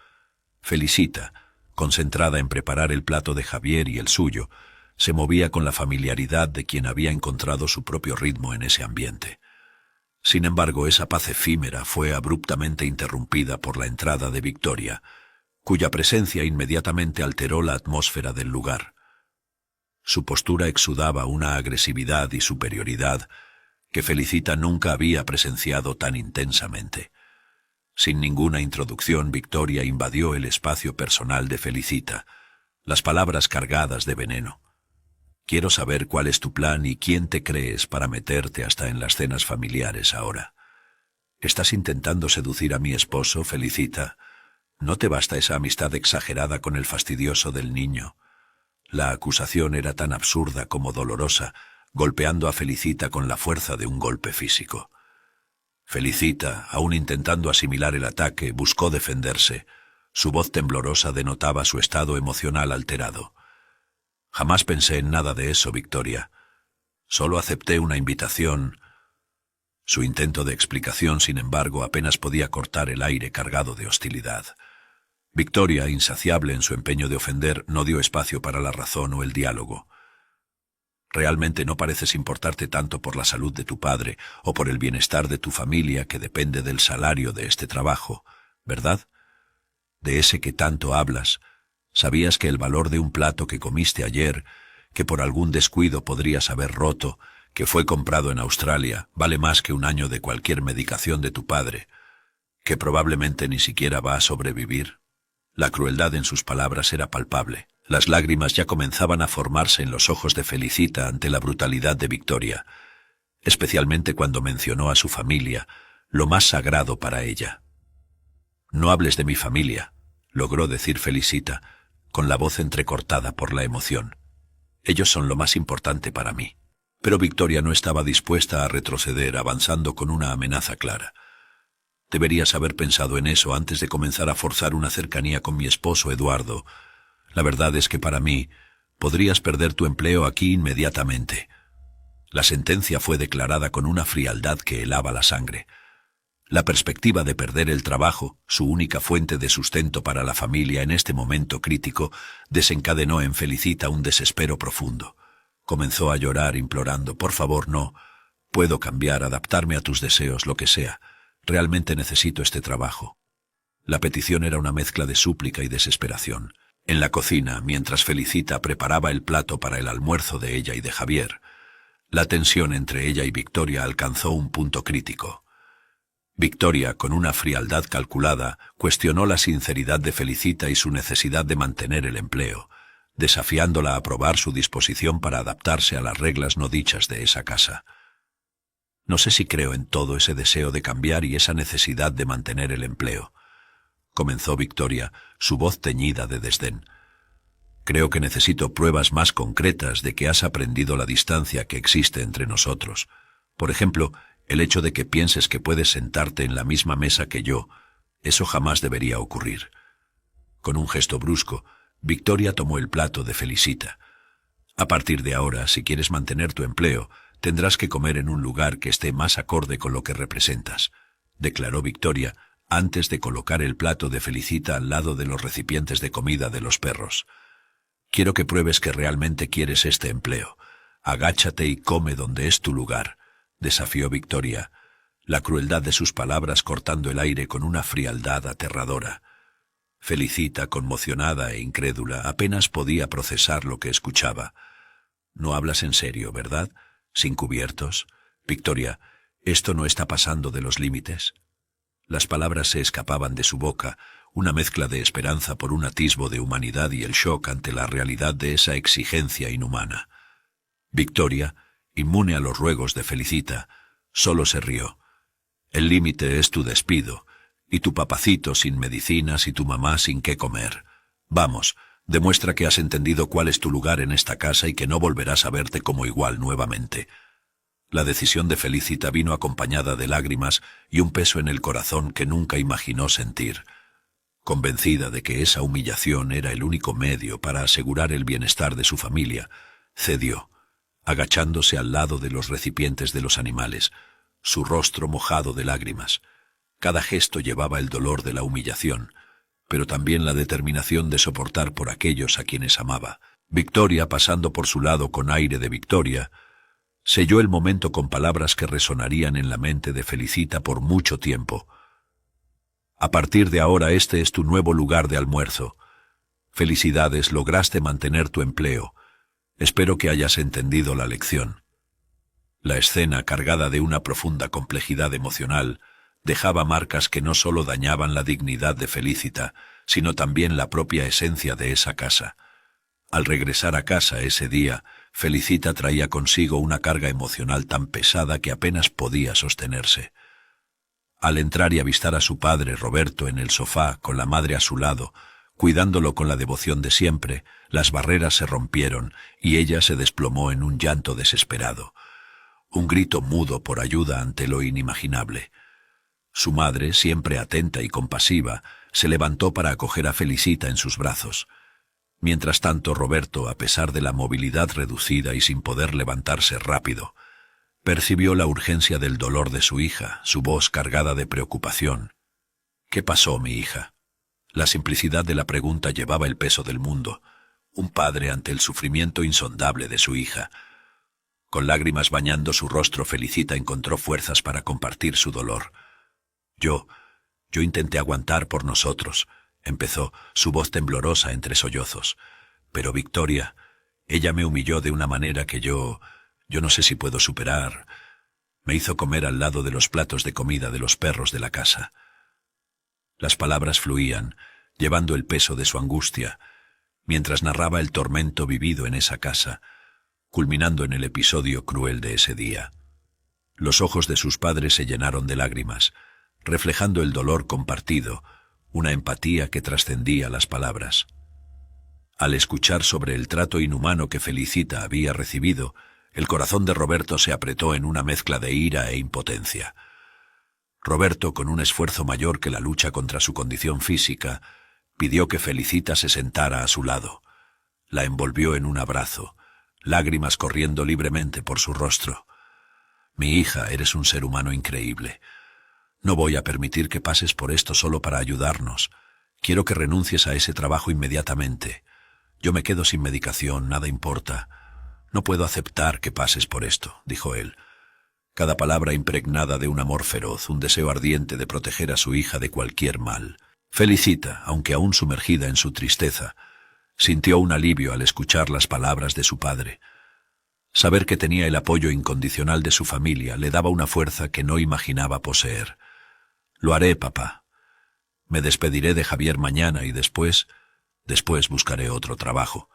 Felicita, concentrada en preparar el plato de Javier y el suyo, Se movía con la familiaridad de quien había encontrado su propio ritmo en ese ambiente. Sin embargo, esa paz efímera fue abruptamente interrumpida por la entrada de Victoria, cuya presencia inmediatamente alteró la atmósfera del lugar. Su postura exudaba una agresividad y superioridad que Felicita nunca había presenciado tan intensamente. Sin ninguna introducción, Victoria invadió el espacio personal de Felicita, las palabras cargadas de veneno. Quiero saber cuál es tu plan y quién te crees para meterte hasta en las cenas familiares ahora. ¿Estás intentando seducir a mi esposo, Felicita? ¿No te basta esa amistad exagerada con el fastidioso del niño? La acusación era tan absurda como dolorosa, golpeando a Felicita con la fuerza de un golpe físico. Felicita, aún intentando asimilar el ataque, buscó defenderse. Su voz temblorosa denotaba su estado emocional alterado. Jamás pensé en nada de eso, Victoria. Solo acepté una invitación. Su intento de explicación, sin embargo, apenas podía cortar el aire cargado de hostilidad. Victoria, insaciable en su empeño de ofender, no dio espacio para la razón o el diálogo. Realmente no pareces importarte tanto por la salud de tu padre o por el bienestar de tu familia que depende del salario de este trabajo, ¿verdad? De ese que tanto hablas. ¿Sabías que el valor de un plato que comiste ayer, que por algún descuido podrías haber roto, que fue comprado en Australia, vale más que un año de cualquier medicación de tu padre, que probablemente ni siquiera va a sobrevivir? La crueldad en sus palabras era palpable. Las lágrimas ya comenzaban a formarse en los ojos de Felicita ante la brutalidad de Victoria, especialmente cuando mencionó a su familia, lo más sagrado para ella. «No hables de mi familia», logró decir Felicita, con la voz entrecortada por la emoción. «Ellos son lo más importante para mí». Pero Victoria no estaba dispuesta a retroceder, avanzando con una amenaza clara. «Deberías haber pensado en eso antes de comenzar a forzar una cercanía con mi esposo, Eduardo. La verdad es que para mí podrías perder tu empleo aquí inmediatamente». La sentencia fue declarada con una frialdad que helaba la sangre. La perspectiva de perder el trabajo, su única fuente de sustento para la familia en este momento crítico, desencadenó en Felicita un desespero profundo. Comenzó a llorar implorando: «Por favor, no. Puedo cambiar, adaptarme a tus deseos, lo que sea. Realmente necesito este trabajo». La petición era una mezcla de súplica y desesperación. En la cocina, mientras Felicita preparaba el plato para el almuerzo de ella y de Javier, la tensión entre ella y Victoria alcanzó un punto crítico. Victoria, con una frialdad calculada, cuestionó la sinceridad de Felicita y su necesidad de mantener el empleo, desafiándola a probar su disposición para adaptarse a las reglas no dichas de esa casa. «No sé si creo en todo ese deseo de cambiar y esa necesidad de mantener el empleo», comenzó Victoria, su voz teñida de desdén. «Creo que necesito pruebas más concretas de que has aprendido la distancia que existe entre nosotros. Por ejemplo, el hecho de que pienses que puedes sentarte en la misma mesa que yo, eso jamás debería ocurrir». Con un gesto brusco, Victoria tomó el plato de Felicita. «A partir de ahora, si quieres mantener tu empleo, tendrás que comer en un lugar que esté más acorde con lo que representas», declaró Victoria, antes de colocar el plato de Felicita al lado de los recipientes de comida de los perros. «Quiero que pruebes que realmente quieres este empleo. Agáchate y come donde es tu lugar», desafió Victoria, la crueldad de sus palabras cortando el aire con una frialdad aterradora. Felicita, conmocionada e incrédula, apenas podía procesar lo que escuchaba. «No hablas en serio, ¿verdad? ¿Sin cubiertos? Victoria, ¿esto no está pasando de los límites?» Las palabras se escapaban de su boca, una mezcla de esperanza por un atisbo de humanidad y el shock ante la realidad de esa exigencia inhumana. Victoria, inmune a los ruegos de Felicita, solo se rió. «El límite es tu despido, y tu papacito sin medicinas y tu mamá sin qué comer. Vamos, demuestra que has entendido cuál es tu lugar en esta casa y que no volverás a verte como igual nuevamente». La decisión de Felicita vino acompañada de lágrimas y un peso en el corazón que nunca imaginó sentir. Convencida de que esa humillación era el único medio para asegurar el bienestar de su familia, cedió, agachándose al lado de los recipientes de los animales, su rostro mojado de lágrimas. Cada gesto llevaba el dolor de la humillación, pero también la determinación de soportar por aquellos a quienes amaba. Victoria, pasando por su lado con aire de victoria, selló el momento con palabras que resonarían en la mente de Felicita por mucho tiempo. A partir de ahora este es tu nuevo lugar de almuerzo. Felicidades, lograste mantener tu empleo. Espero que hayas entendido la lección. La escena, cargada de una profunda complejidad emocional, dejaba marcas que no solo dañaban la dignidad de Felicita, sino también la propia esencia de esa casa. Al regresar a casa ese día, Felicita traía consigo una carga emocional tan pesada que apenas podía sostenerse. Al entrar y avistar a su padre, Roberto, en el sofá, con la madre a su lado, cuidándolo con la devoción de siempre, las barreras se rompieron y ella se desplomó en un llanto desesperado. Un grito mudo por ayuda ante lo inimaginable. Su madre, siempre atenta y compasiva, se levantó para acoger a Felicita en sus brazos. Mientras tanto, Roberto, a pesar de la movilidad reducida y sin poder levantarse rápido, percibió la urgencia del dolor de su hija, su voz cargada de preocupación. «¿Qué pasó, mi hija?» La simplicidad de la pregunta llevaba el peso del mundo. Un padre ante el sufrimiento insondable de su hija. Con lágrimas bañando su rostro, Felicita encontró fuerzas para compartir su dolor. Yo intenté aguantar por nosotros», empezó, su voz temblorosa entre sollozos. «Pero Victoria, ella me humilló de una manera que yo no sé si puedo superar. Me hizo comer al lado de los platos de comida de los perros de la casa». Las palabras fluían, llevando el peso de su angustia, mientras narraba el tormento vivido en esa casa, culminando en el episodio cruel de ese día. Los ojos de sus padres se llenaron de lágrimas, reflejando el dolor compartido, una empatía que trascendía las palabras. Al escuchar sobre el trato inhumano que Felicita había recibido, el corazón de Roberto se apretó en una mezcla de ira e impotencia. Roberto, con un esfuerzo mayor que la lucha contra su condición física, pidió que Felicita se sentara a su lado. La envolvió en un abrazo, lágrimas corriendo libremente por su rostro. «Mi hija, eres un ser humano increíble. No voy a permitir que pases por esto solo para ayudarnos. Quiero que renuncies a ese trabajo inmediatamente. Yo me quedo sin medicación, nada importa. No puedo aceptar que pases por esto», dijo él. Cada palabra impregnada de un amor feroz, un deseo ardiente de proteger a su hija de cualquier mal. Felicita, aunque aún sumergida en su tristeza, sintió un alivio al escuchar las palabras de su padre. Saber que tenía el apoyo incondicional de su familia le daba una fuerza que no imaginaba poseer. «Lo haré, papá. Me despediré de Javier mañana y después buscaré otro trabajo».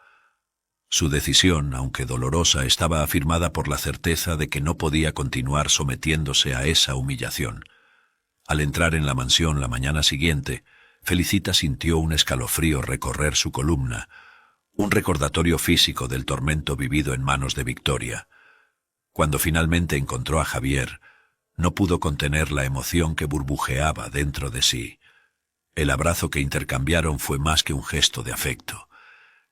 Su decisión, aunque dolorosa, estaba afirmada por la certeza de que no podía continuar sometiéndose a esa humillación. Al entrar en la mansión la mañana siguiente, Felicita sintió un escalofrío recorrer su columna, un recordatorio físico del tormento vivido en manos de Victoria. Cuando finalmente encontró a Javier, no pudo contener la emoción que burbujeaba dentro de sí. El abrazo que intercambiaron fue más que un gesto de afecto.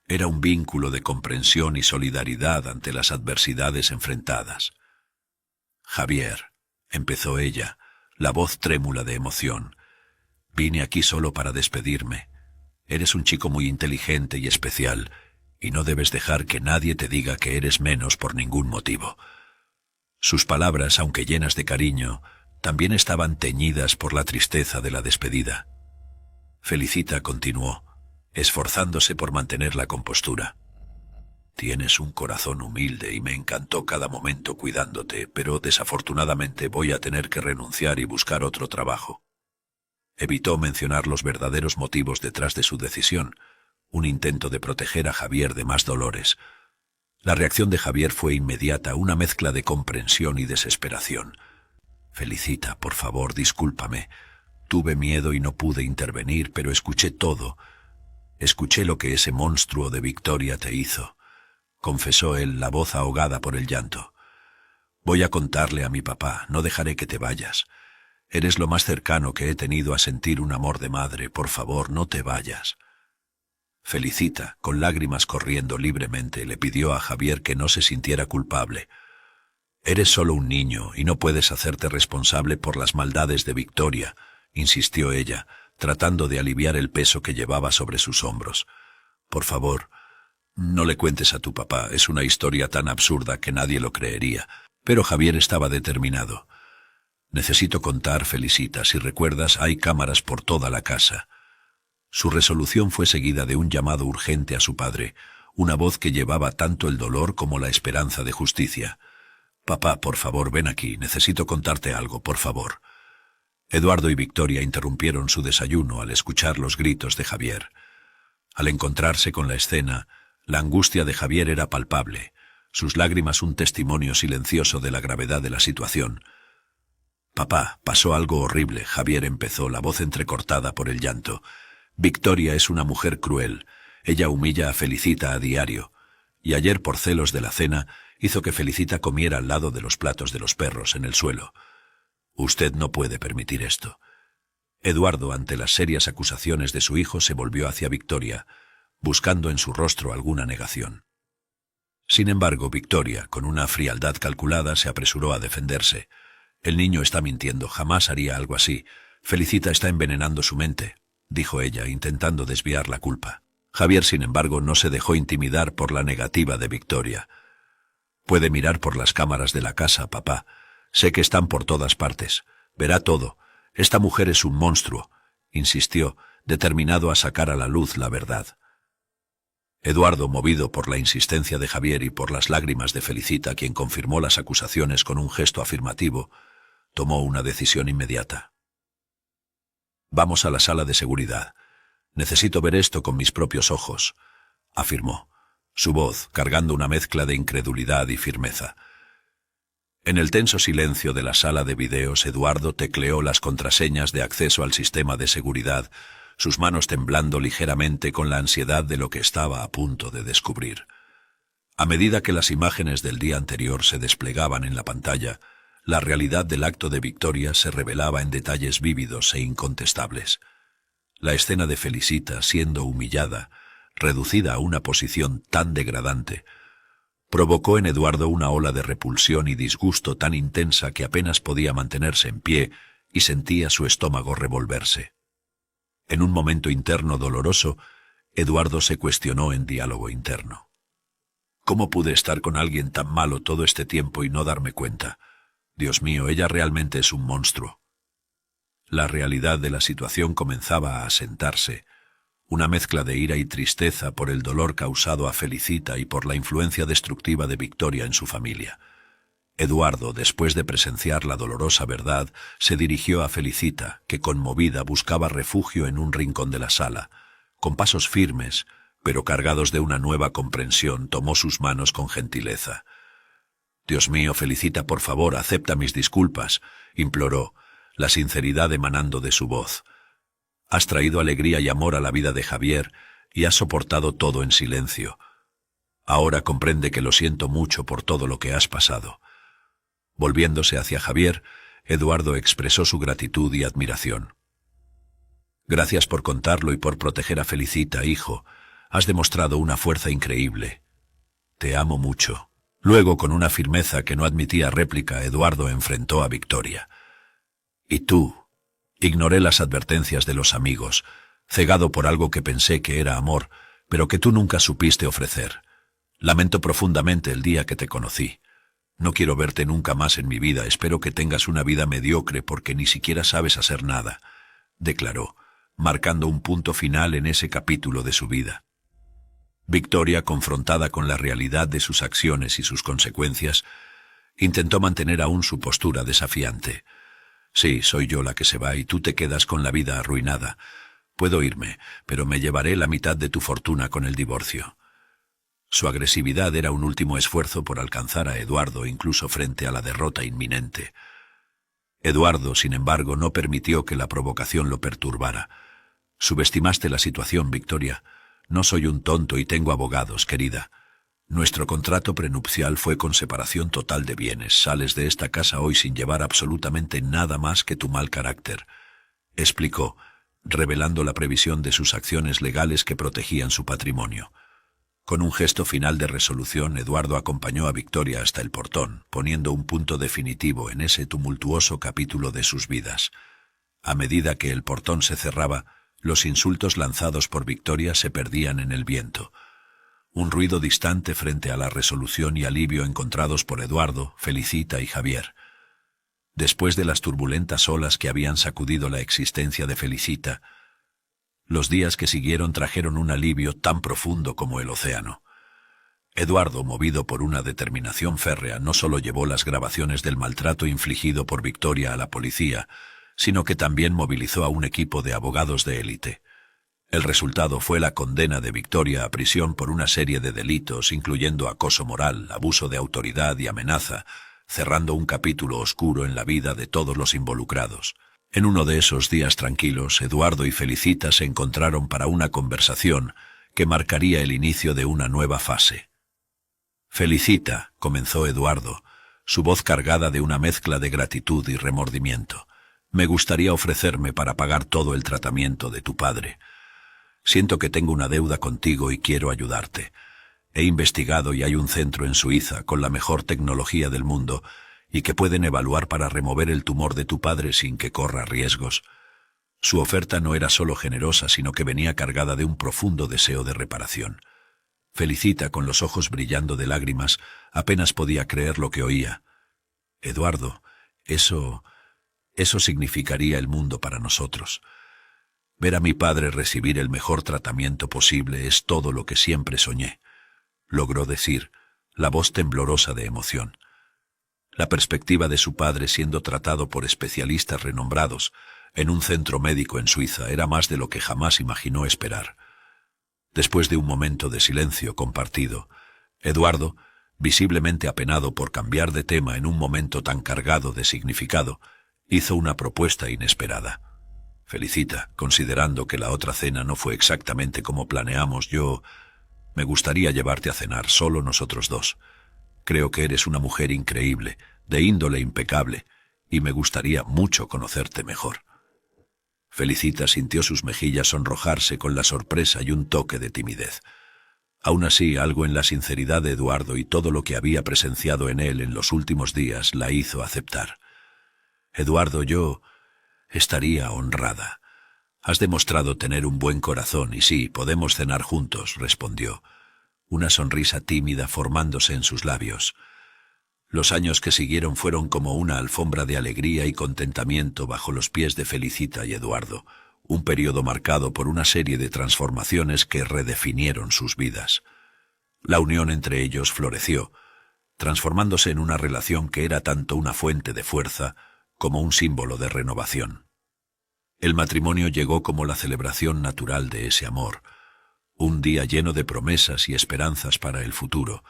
Era un vínculo de comprensión y solidaridad ante las adversidades enfrentadas. «Javier», empezó ella, la voz trémula de emoción, «vine aquí solo para despedirme. Eres un chico muy inteligente y especial, y no debes dejar que nadie te diga que eres menos por ningún motivo». Sus palabras, aunque llenas de cariño, también estaban teñidas por la tristeza de la despedida. Felicita continuó, esforzándose por mantener la compostura. «Tienes un corazón humilde y me encantó cada momento cuidándote, pero desafortunadamente voy a tener que renunciar y buscar otro trabajo». Evitó mencionar los verdaderos motivos detrás de su decisión, un intento de proteger a Javier de más dolores. La reacción de Javier fue inmediata, una mezcla de comprensión y desesperación. «Felicita, por favor, discúlpame. Tuve miedo y no pude intervenir, pero escuché todo. Escuché lo que ese monstruo de Victoria te hizo», confesó él, la voz ahogada por el llanto. «Voy a contarle a mi papá, no dejaré que te vayas. Eres lo más cercano que he tenido a sentir un amor de madre, por favor, no te vayas». Felicita, con lágrimas corriendo libremente, le pidió a Javier que no se sintiera culpable. «Eres solo un niño y no puedes hacerte responsable por las maldades de Victoria», insistió ella, tratando de aliviar el peso que llevaba sobre sus hombros. «Por favor, No le cuentes a tu papá, es una historia tan absurda que nadie lo creería. Pero Javier estaba determinado. Necesito contar, Felicita, si recuerdas, hay cámaras por toda la casa. Su resolución fue seguida de un llamado urgente a su padre, una voz que llevaba tanto el dolor como la esperanza de justicia. Papá, por favor, ven aquí, necesito contarte algo, por favor. Eduardo y Victoria interrumpieron su desayuno al escuchar los gritos de Javier. Al encontrarse con la escena, la angustia de Javier era palpable, sus lágrimas un testimonio silencioso de la gravedad de la situación. Papá, pasó algo horrible, Javier empezó, la voz entrecortada por el llanto. Victoria es una mujer cruel. Ella humilla a Felicita a diario. Y ayer, por celos de la cena, hizo que Felicita comiera al lado de los platos de los perros en el suelo. Usted no puede permitir esto. Eduardo, ante las serias acusaciones de su hijo, se volvió hacia Victoria, buscando en su rostro alguna negación. Sin embargo, Victoria, con una frialdad calculada, se apresuró a defenderse. El niño está mintiendo, jamás haría algo así. Felicita está envenenando su mente, dijo ella, intentando desviar la culpa. Javier, sin embargo, no se dejó intimidar por la negativa de Victoria. Puede mirar por las cámaras de la casa, papá. Sé que están por todas partes. Verá todo. Esta mujer es un monstruo, insistió, determinado a sacar a la luz la verdad. Eduardo, movido por la insistencia de Javier y por las lágrimas de Felicita, quien confirmó las acusaciones con un gesto afirmativo, tomó una decisión inmediata. Vamos a la sala de seguridad. Necesito ver esto con mis propios ojos, afirmó, su voz cargando una mezcla de incredulidad y firmeza. En el tenso silencio de la sala de videos, Eduardo tecleó las contraseñas de acceso al sistema de seguridad, sus manos temblando ligeramente con la ansiedad de lo que estaba a punto de descubrir. A medida que las imágenes del día anterior se desplegaban en la pantalla, la realidad del acto de Victoria se revelaba en detalles vívidos e incontestables. La escena de Felicita siendo humillada, reducida a una posición tan degradante, provocó en Eduardo una ola de repulsión y disgusto tan intensa que apenas podía mantenerse en pie y sentía su estómago revolverse. En un momento interno doloroso, Eduardo se cuestionó en diálogo interno. ¿Cómo pude estar con alguien tan malo todo este tiempo y no darme cuenta? Dios mío, ella realmente es un monstruo. La realidad de la situación comenzaba a asentarse, una mezcla de ira y tristeza por el dolor causado a Felicita y por la influencia destructiva de Victoria en su familia. Eduardo, después de presenciar la dolorosa verdad, se dirigió a Felicita, que conmovida buscaba refugio en un rincón de la sala. Con pasos firmes, pero cargados de una nueva comprensión, tomó sus manos con gentileza. «Dios mío, Felicita, por favor, acepta mis disculpas», imploró, la sinceridad emanando de su voz. «Has traído alegría y amor a la vida de Javier y has soportado todo en silencio. Ahora comprende que lo siento mucho por todo lo que has pasado». Volviéndose hacia Javier, Eduardo expresó su gratitud y admiración. «Gracias por contarlo y por proteger a Felicita, hijo. Has demostrado una fuerza increíble. Te amo mucho». Luego, con una firmeza que no admitía réplica, Eduardo enfrentó a Victoria. «¿Y tú?» Ignoré las advertencias de los amigos, cegado por algo que pensé que era amor, pero que tú nunca supiste ofrecer. Lamento profundamente el día que te conocí. No quiero verte nunca más en mi vida, espero que tengas una vida mediocre porque ni siquiera sabes hacer nada», declaró, marcando un punto final en ese capítulo de su vida. Victoria, confrontada con la realidad de sus acciones y sus consecuencias, intentó mantener aún su postura desafiante. «Sí, soy yo la que se va y tú te quedas con la vida arruinada. Puedo irme, pero me llevaré la mitad de tu fortuna con el divorcio». Su agresividad era un último esfuerzo por alcanzar a Eduardo incluso frente a la derrota inminente. Eduardo, sin embargo, no permitió que la provocación lo perturbara. «Subestimaste la situación, Victoria. No soy un tonto y tengo abogados, querida. Nuestro contrato prenupcial fue con separación total de bienes. Sales de esta casa hoy sin llevar absolutamente nada más que tu mal carácter», explicó, revelando la previsión de sus acciones legales que protegían su patrimonio. Con un gesto final de resolución, Eduardo acompañó a Victoria hasta el portón, poniendo un punto definitivo en ese tumultuoso capítulo de sus vidas. A medida que el portón se cerraba, los insultos lanzados por Victoria se perdían en el viento. Un ruido distante frente a la resolución y alivio encontrados por Eduardo, Felicita y Javier. Después de las turbulentas olas que habían sacudido la existencia de Felicita, los días que siguieron trajeron un alivio tan profundo como el océano. Eduardo, movido por una determinación férrea, no solo llevó las grabaciones del maltrato infligido por Victoria a la policía, sino que también movilizó a un equipo de abogados de élite. El resultado fue la condena de Victoria a prisión por una serie de delitos, incluyendo acoso moral, abuso de autoridad y amenaza, cerrando un capítulo oscuro en la vida de todos los involucrados. En uno de esos días tranquilos, Eduardo y Felicita se encontraron para una conversación que marcaría el inicio de una nueva fase. «Felicita», comenzó Eduardo, su voz cargada de una mezcla de gratitud y remordimiento. «Me gustaría ofrecerme para pagar todo el tratamiento de tu padre. Siento que tengo una deuda contigo y quiero ayudarte. He investigado y hay un centro en Suiza con la mejor tecnología del mundo y que pueden evaluar para remover el tumor de tu padre sin que corra riesgos». Su oferta no era solo generosa, sino que venía cargada de un profundo deseo de reparación. Felicita, con los ojos brillando de lágrimas, apenas podía creer lo que oía. «Eduardo, eso significaría el mundo para nosotros. Ver a mi padre recibir el mejor tratamiento posible es todo lo que siempre soñé», logró decir, la voz temblorosa de emoción. La perspectiva de su padre siendo tratado por especialistas renombrados en un centro médico en Suiza era más de lo que jamás imaginó esperar. Después de un momento de silencio compartido, Eduardo, visiblemente apenado por cambiar de tema en un momento tan cargado de significado, hizo una propuesta inesperada. «Felicita, considerando que la otra cena no fue exactamente como planeamos, me gustaría llevarte a cenar, solo nosotros dos. Creo que eres una mujer increíble, de índole impecable, y me gustaría mucho conocerte mejor». Felicita sintió sus mejillas sonrojarse con la sorpresa y un toque de timidez. Aún así, algo en la sinceridad de Eduardo y todo lo que había presenciado en él en los últimos días la hizo aceptar. «Eduardo, yo estaría honrada. Has demostrado tener un buen corazón y sí, podemos cenar juntos», respondió, una sonrisa tímida formándose en sus labios. Los años que siguieron fueron como una alfombra de alegría y contentamiento bajo los pies de Felicita y Eduardo, un periodo marcado por una serie de transformaciones que redefinieron sus vidas. La unión entre ellos floreció, transformándose en una relación que era tanto una fuente de fuerza como un símbolo de renovación. El matrimonio llegó como la celebración natural de ese amor, un día lleno de promesas y esperanzas para el futuro,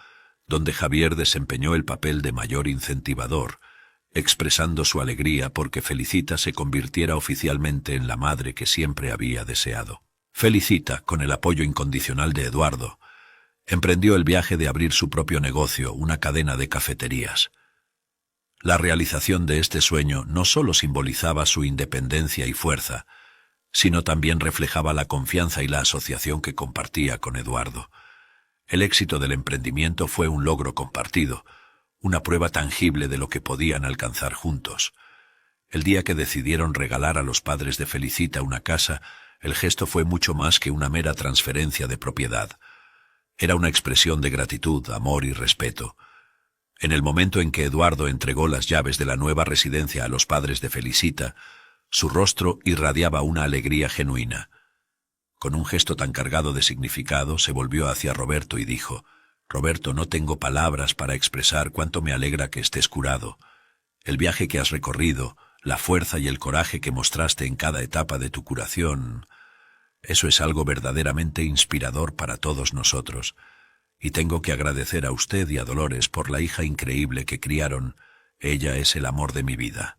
donde Javier desempeñó el papel de mayor incentivador, expresando su alegría porque Felicita se convirtiera oficialmente en la madre que siempre había deseado. Felicita, con el apoyo incondicional de Eduardo, emprendió el viaje de abrir su propio negocio, una cadena de cafeterías. La realización de este sueño no solo simbolizaba su independencia y fuerza, sino también reflejaba la confianza y la asociación que compartía con Eduardo. El éxito del emprendimiento fue un logro compartido, una prueba tangible de lo que podían alcanzar juntos. El día que decidieron regalar a los padres de Felicita una casa, el gesto fue mucho más que una mera transferencia de propiedad. Era una expresión de gratitud, amor y respeto. En el momento en que Eduardo entregó las llaves de la nueva residencia a los padres de Felicita, su rostro irradiaba una alegría genuina. Con un gesto tan cargado de significado, se volvió hacia Roberto y dijo: «Roberto, no tengo palabras para expresar cuánto me alegra que estés curado. El viaje que has recorrido, la fuerza y el coraje que mostraste en cada etapa de tu curación, eso es algo verdaderamente inspirador para todos nosotros. Y tengo que agradecer a usted y a Dolores por la hija increíble que criaron. Ella es el amor de mi vida».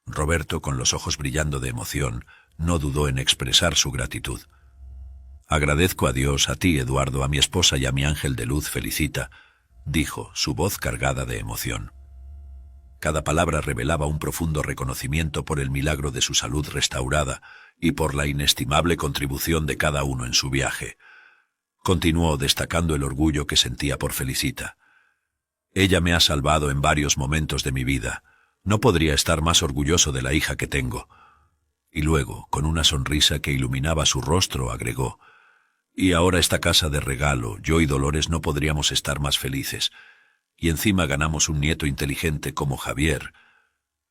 Roberto, con los ojos brillando de emoción, no dudó en expresar su gratitud. «Agradezco a Dios, a ti, Eduardo, a mi esposa y a mi ángel de luz, Felicita», dijo, su voz cargada de emoción. Cada palabra revelaba un profundo reconocimiento por el milagro de su salud restaurada y por la inestimable contribución de cada uno en su viaje. Continuó destacando el orgullo que sentía por Felicita. «Ella me ha salvado en varios momentos de mi vida. No podría estar más orgulloso de la hija que tengo». Y luego, con una sonrisa que iluminaba su rostro, agregó: Y ahora esta casa de regalo, yo y Dolores no podríamos estar más felices. Y encima ganamos un nieto inteligente como Javier.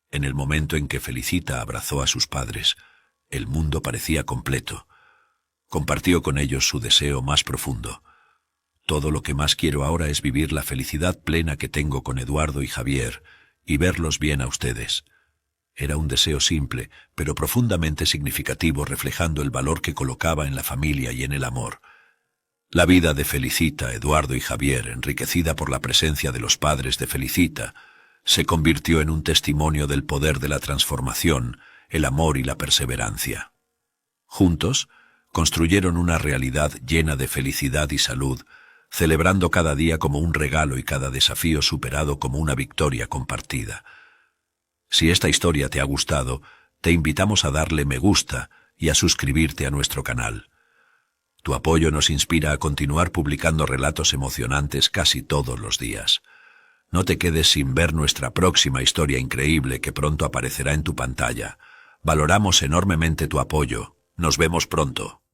En el momento en que Felicita abrazó a sus padres, el mundo parecía completo. Compartió con ellos su deseo más profundo. Todo lo que más quiero ahora es vivir la felicidad plena que tengo con Eduardo y Javier, y verlos bien a ustedes. Era un deseo simple, pero profundamente significativo, reflejando el valor que colocaba en la familia y en el amor. La vida de Felicita, Eduardo y Javier, enriquecida por la presencia de los padres de Felicita, se convirtió en un testimonio del poder de la transformación, el amor y la perseverancia. Juntos, construyeron una realidad llena de felicidad y salud, celebrando cada día como un regalo y cada desafío superado como una victoria compartida. Si esta historia te ha gustado, te invitamos a darle me gusta y a suscribirte a nuestro canal. Tu apoyo nos inspira a continuar publicando relatos emocionantes casi todos los días. No te quedes sin ver nuestra próxima historia increíble que pronto aparecerá en tu pantalla. Valoramos enormemente tu apoyo. Nos vemos pronto.